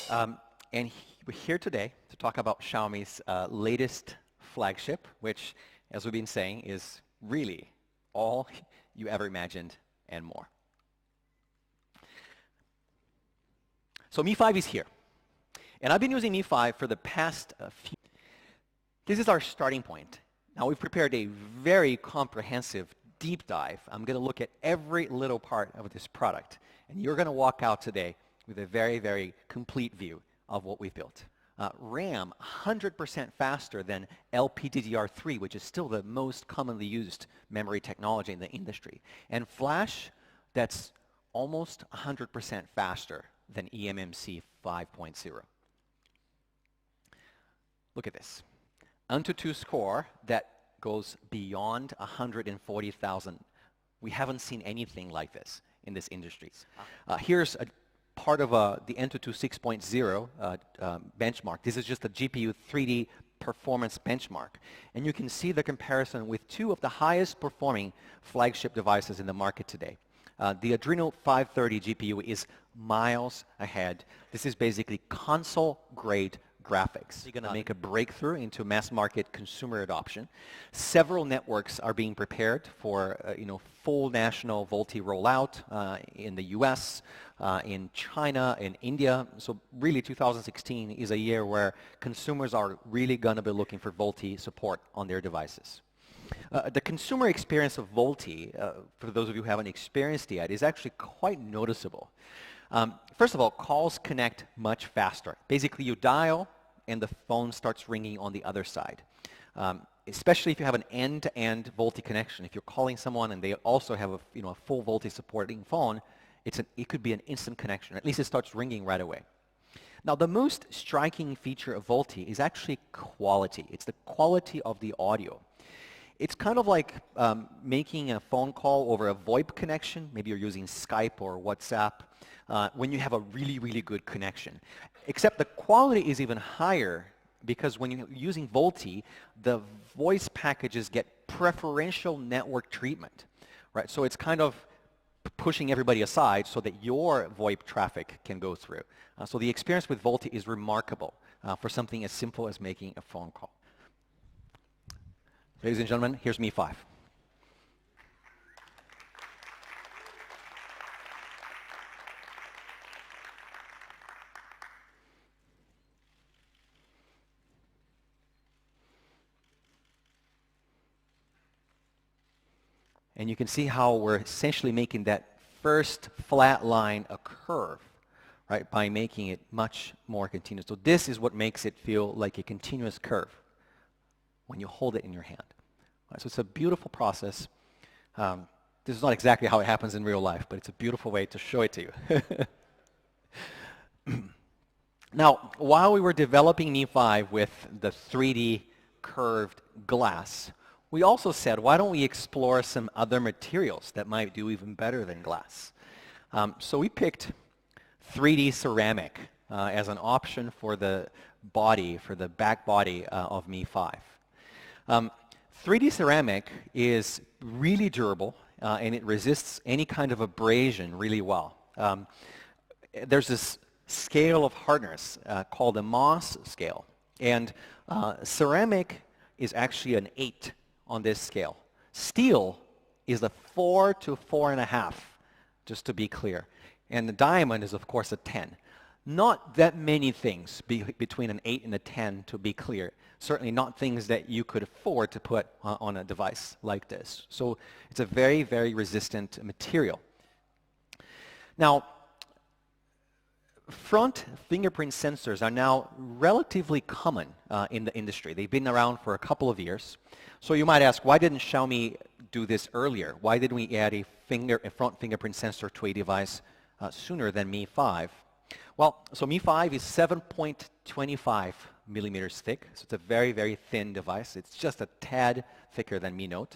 We're here today to talk about Xiaomi's latest flagship, which, as we've been saying, is really all you ever imagined and more. So Mi5 is here. And I've been using Mi5 for the past few. This is our starting point. Now we've prepared a very comprehensive deep dive. I'm going to look at every little part of this product. And you're going to walk out today with a very, very complete view of what we've built. RAM, 100% faster than LPDDR3, which is still the most commonly used memory technology in the industry. And flash, that's almost 100% faster than eMMC 5.0. Look at this. Antutu score that goes beyond 140,000. We haven't seen anything like this in this industry. Here's a part of the Antutu 6.0 benchmark. This is just a GPU 3D performance benchmark. And you can see the comparison with two of the highest performing flagship devices in the market today. The Adreno 530 GPU is miles ahead. This is basically console-grade graphics. You're going to make a breakthrough into mass market consumer adoption. Several networks are being prepared for full national Volte rollout in the US, in China, in India. So really 2016 is a year where consumers are really going to be looking for Volte support on their devices. The consumer experience of Volte, for those of you who haven't experienced it yet, is actually quite noticeable. First of all, calls connect much faster. Basically, you dial and the phone starts ringing on the other side. Especially if you have an end-to-end Volte connection. If you're calling someone and they also have a full Volte supporting phone, it could be an instant connection. At least it starts ringing right away. Now, the most striking feature of Volte is actually quality. It's the quality of the audio. It's kind of like making a phone call over a VoIP connection. Maybe you're using Skype or WhatsApp when you have a really, really good connection. Except the quality is even higher because when you're using Volte, the voice packages get preferential network treatment, right? So it's kind of pushing everybody aside so that your VoIP traffic can go through. So the experience with Volte is remarkable for something as simple as making a phone call. Ladies and gentlemen, here's Mi5. And you can see how we're essentially making that first flat line a curve, right, by making it much more continuous. So this is what makes it feel like a continuous curve when you hold it in your hand. Right, so it's a beautiful process. This is not exactly how it happens in real life, but it's a beautiful way to show it to you. Now, while we were developing Mi5 with the 3D curved glass, we also said, why don't we explore some other materials that might do even better than glass? So we picked 3D ceramic as an option for the body, for the back body of Mi5. 3D ceramic is really durable and it resists any kind of abrasion really well. There's this scale of hardness called the Mohs scale, and ceramic is actually an 8 on this scale. Steel is a 4 to 4.5, just to be clear. And the diamond is, of course, a 10. Not that many things between an 8 and a 10, to be clear. Certainly not things that you could afford to put on a device like this. So it's a very, very resistant material. Now, front fingerprint sensors are now relatively common in the industry. They've been around for a couple of years. So you might ask, why didn't Xiaomi do this earlier? Why didn't we add a front fingerprint sensor to a device sooner than Mi5? Well, so Mi5 is 7.25 millimeters thick, so it's a very, very thin device. It's just a tad thicker than Mi Note.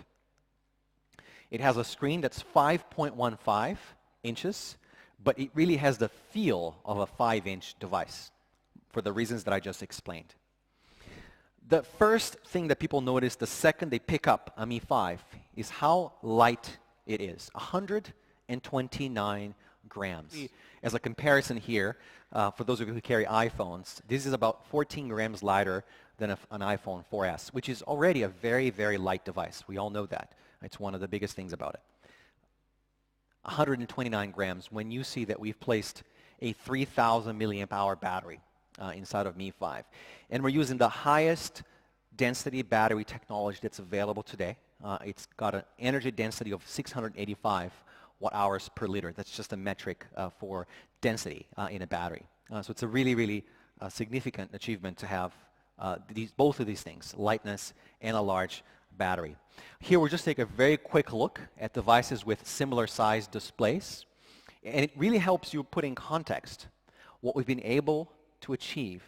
It has a screen that's 5.15 inches, but it really has the feel of a 5-inch device for the reasons that I just explained. The first thing that people notice the second they pick up a Mi5 is how light it is. 129 grams. As a comparison here, for those of you who carry iPhones, this is about 14 grams lighter than an iPhone 4S, which is already a very, very light device. We all know that. It's one of the biggest things about it. 129 grams when you see that we've placed a 3,000 milliamp hour battery inside of Mi5. And we're using the highest density battery technology that's available today. It's got an energy density of 685 watt-hours per liter. That's just a metric for density in a battery. So it's a really, really significant achievement to have both of these things, lightness and a large battery. Here we'll just take a very quick look at devices with similar size displays. And it really helps you put in context what we've been able to achieve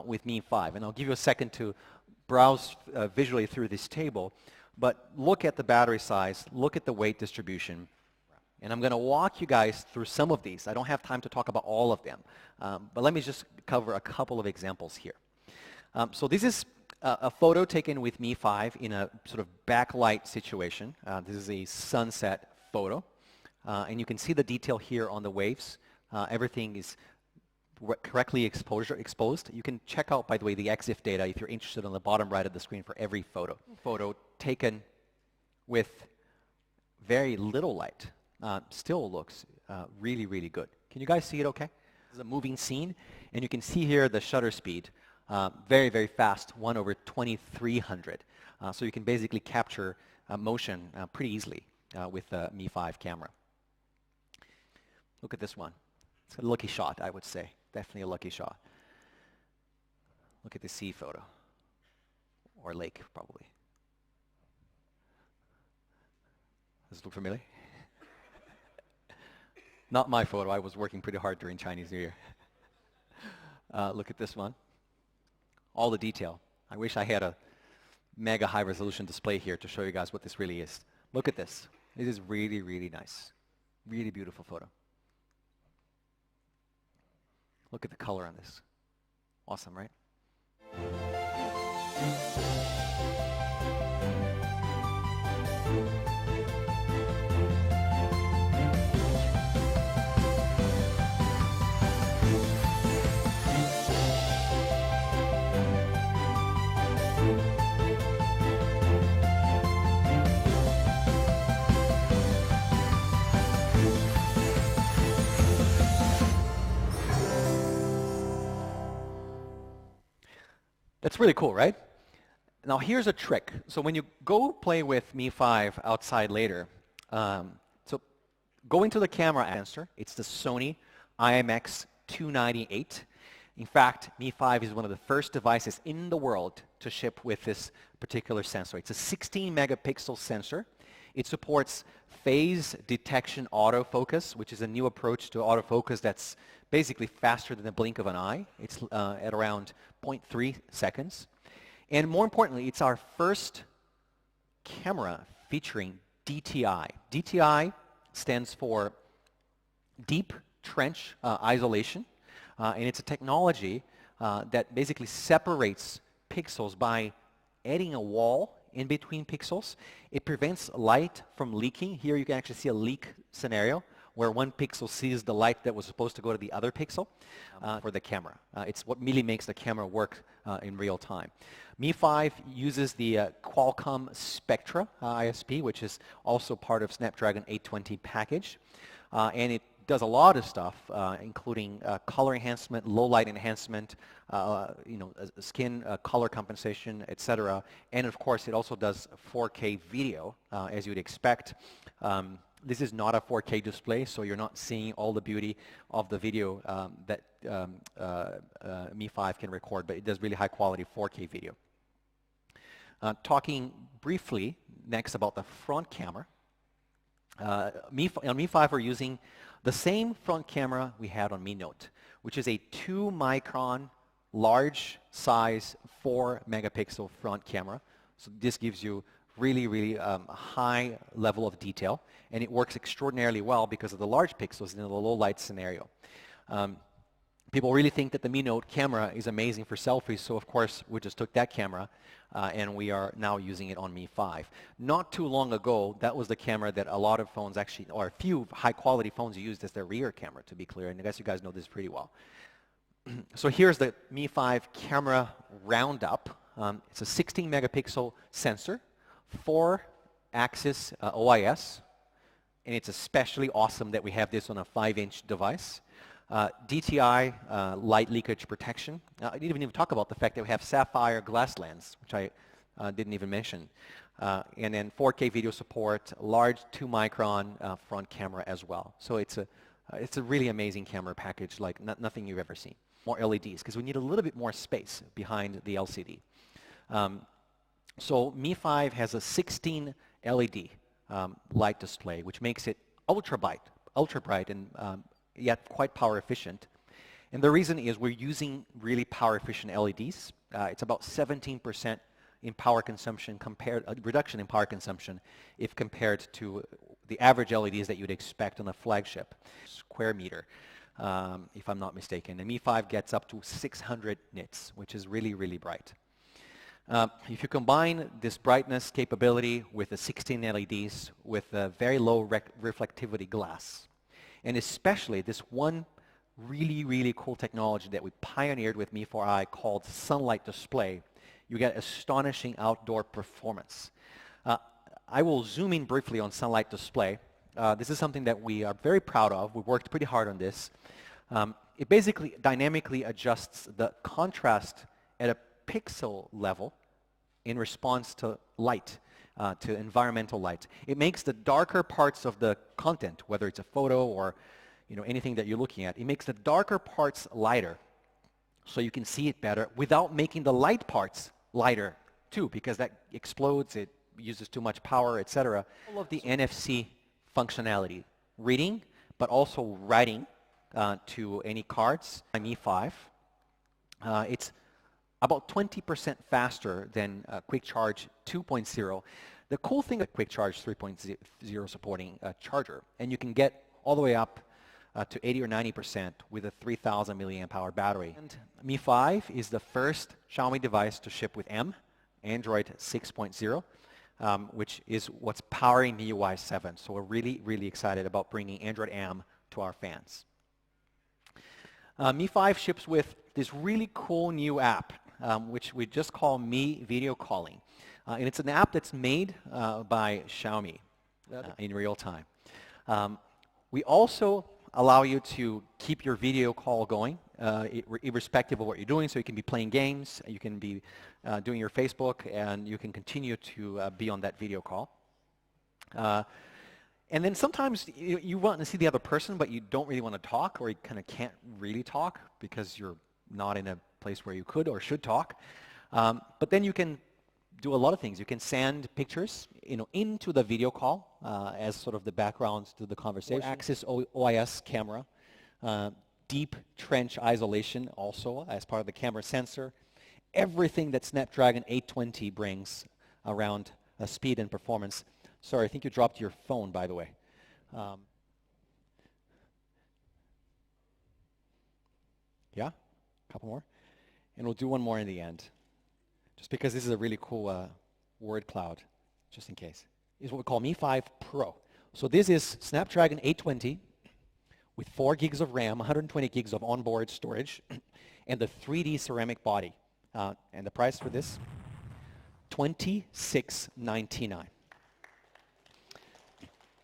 with Mi5. And I'll give you a second to browse visually through this table. But look at the battery size, look at the weight distribution. And I'm going to walk you guys through some of these. I don't have time to talk about all of them. But let me just cover a couple of examples here. So this is a photo taken with Mi5 in a sort of backlight situation. This is a sunset photo. And you can see the detail here on the waves. Everything is correctly exposed. You can check out, by the way, the EXIF data if you're interested on the bottom right of the screen for every photo. Photo taken with very little light still looks really, really good. Can you guys see it okay? This is a moving scene, and you can see here the shutter speed. Very, very fast, 1/2300. So you can basically capture motion pretty easily with the Mi5 camera. Look at this one. It's a lucky shot, I would say. Definitely a lucky shot. Look at the sea photo. Or lake, probably. Does it look familiar? Not my photo. I was working pretty hard during Chinese New Year. Look at this one. All the detail. I wish I had a mega high resolution display here to show you guys what this really is. Look at this. This is really, really nice. Really beautiful photo. Look at the color on this. Awesome, right? That's really cool, right? Now here's a trick. So when you go play with Mi5 outside later, so go into the camera sensor. It's the Sony IMX298. In fact, Mi5 is one of the first devices in the world to ship with this particular sensor. It's a 16 megapixel sensor. It supports phase detection autofocus, which is a new approach to autofocus that's basically faster than the blink of an eye. It's at around 0.3 seconds. And more importantly, it's our first camera featuring DTI. DTI stands for Deep Trench Isolation. And it's a technology that basically separates pixels by adding a wall in between pixels. It prevents light from leaking. Here you can actually see a leak scenario where one pixel sees the light that was supposed to go to the other pixel for the camera. It's what really makes the camera work in real time. Mi5 uses the Qualcomm Spectra ISP, which is also part of Snapdragon 820 package. And it does a lot of stuff, including color enhancement, low light enhancement, skin color compensation, etc. And of course, it also does 4K video, as you'd expect. This is not a 4K display, so you're not seeing all the beauty of the video that Mi5 can record, but it does really high quality 4K video. Talking briefly next about the front camera. On Mi5 we're using the same front camera we had on Mi Note, which is a 2 micron large size 4 megapixel front camera. So this gives you really, really high level of detail, and it works extraordinarily well because of the large pixels in the low light scenario. People really think that the Mi Note camera is amazing for selfies, so of course we just took that camera and we are now using it on Mi 5. Not too long ago, that was the camera that a lot of phones actually, or a few high-quality phones used as their rear camera, to be clear, and I guess you guys know this pretty well. So here's the Mi 5 camera Roundup. It's a 16-megapixel sensor, 4-axis OIS, and it's especially awesome that we have this on a 5-inch device. DTI light leakage protection. I didn't even talk about the fact that we have sapphire glass lens, which I didn't even mention. And then 4K video support, large 2-micron front camera as well. So it's a really amazing camera package like nothing you've ever seen. More LEDs, because we need a little bit more space behind the LCD. So Mi 5 has a 16 LED light display, which makes it ultra bright and yet quite power efficient. And the reason is we're using really power efficient LEDs. It's about 17% in power consumption reduction in power consumption if compared to the average LEDs that you'd expect on a flagship square meter, if I'm not mistaken. And Mi 5 gets up to 600 nits, which is really, really bright. If you combine this brightness capability with the 16 LEDs with a very low reflectivity glass, and especially this one really, really cool technology that we pioneered with Mi 4i called sunlight display, you get astonishing outdoor performance. I will zoom in briefly on sunlight display. This is something that we are very proud of. We worked pretty hard on this. It basically dynamically adjusts the contrast at a pixel level in response to light. To environmental light. It makes the darker parts of the content, whether it's a photo or anything that you're looking at, it makes the darker parts lighter so you can see it better without making the light parts lighter too, because that explodes, it uses too much power, etc. All of the NFC functionality, reading, but also writing to any cards. Mi 5. It's about 20% faster than Quick Charge 2.0. The cool thing with Quick Charge 3.0 supporting a charger, and you can get all the way up to 80 or 90% with a 3,000 milliamp hour battery. And Mi 5 is the first Xiaomi device to ship with M, Android 6.0, which is what's powering MIUI 7. So we're really, really excited about bringing Android M to our fans. Mi 5 ships with this really cool new app, which we just call Mi Video Calling. And it's an app that's made by Xiaomi in real time. We also allow you to keep your video call going, irrespective of what you're doing. So you can be playing games, you can be doing your Facebook, and you can continue to be on that video call. And then sometimes you want to see the other person, but you don't really want to talk, or you kind of can't really talk because you're not in a place where you could or should talk. But then you can do a lot of things. You can send pictures into the video call as sort of the background to the conversation. 4-axis OIS camera, deep trench isolation also as part of the camera sensor. Everything that Snapdragon 820 brings around speed and performance. Sorry, I think you dropped your phone, by the way. Yeah? A couple more? And we'll do one more in the end. Just because this is a really cool word cloud, just in case. This is what we call Mi 5 Pro. So this is Snapdragon 820 with 4 gigs of RAM, 120 gigs of onboard storage, and the 3D ceramic body. And the price for this, $26.99.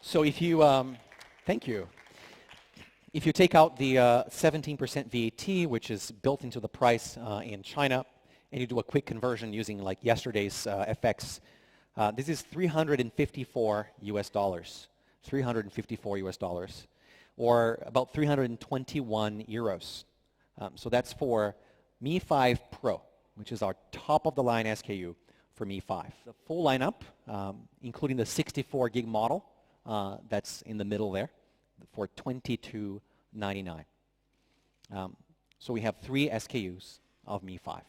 So if you, thank you. If you take out the 17% VAT, which is built into the price in China, and you do a quick conversion using like yesterday's FX, this is $354 US, $354 US, or about 321 euros. So that's for Mi 5 Pro, which is our top of the line SKU for Mi 5. The full lineup, including the 64 gig model, that's in the middle there, for $22.99. So we have 3 SKUs of Mi 5.